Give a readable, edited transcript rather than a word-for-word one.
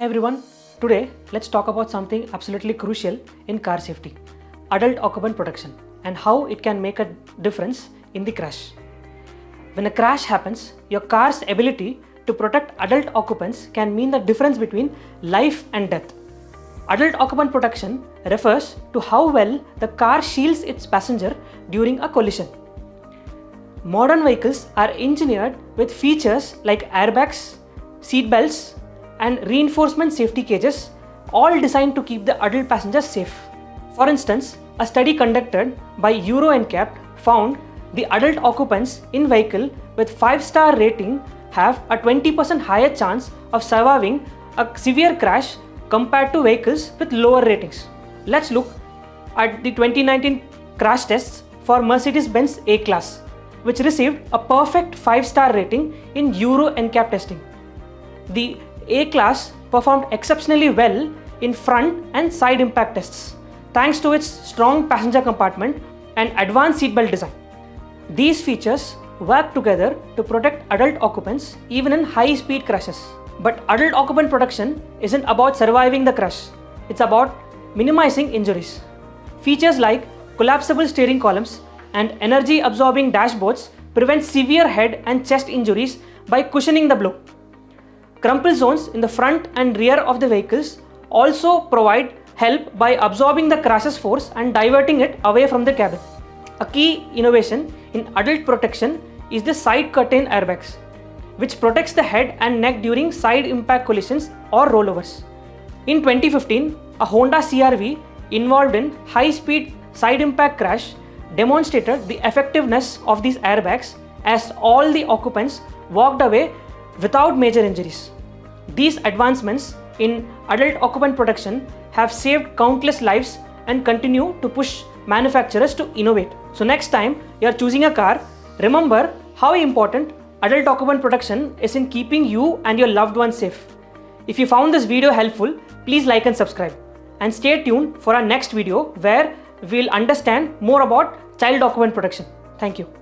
Hey everyone, today let's talk about something absolutely crucial in car safety, adult occupant protection, and how it can make a difference in the crash. When a crash happens, your car's ability to protect adult occupants can mean the difference between life and death. Adult occupant protection refers to how well the car shields its passenger during a collision. Modern vehicles are engineered with features like airbags, seatbelts, and reinforcement safety cages, all designed to keep the adult passengers safe. For instance, a study conducted by Euro NCAP found the adult occupants in vehicle with 5-star rating have a 20% higher chance of surviving a severe crash compared to vehicles with lower ratings. Let's look at the 2019 crash tests for Mercedes-Benz A-Class, which received a perfect 5-star rating in Euro NCAP testing. The A-Class performed exceptionally well in front and side impact tests, thanks to its strong passenger compartment and advanced seatbelt design. These features work together to protect adult occupants even in high-speed crashes. But adult occupant protection isn't about surviving the crash, it's about minimizing injuries. Features like collapsible steering columns and energy-absorbing dashboards prevent severe head and chest injuries by cushioning the blow. Crumple zones in the front and rear of the vehicles also provide help by absorbing the crash's force and diverting it away from the cabin. A key innovation in adult protection is the side curtain airbags, which protects the head and neck during side impact collisions or rollovers. In 2015, a Honda CR-V involved in high-speed side impact crash demonstrated the effectiveness of these airbags as all the occupants walked away without major injuries. These advancements in adult occupant protection have saved countless lives and continue to push manufacturers to innovate. So next time you are choosing a car, remember how important adult occupant protection is in keeping you and your loved ones safe. If you found this video helpful, please like and subscribe. And stay tuned for our next video where we'll understand more about child occupant protection. Thank you.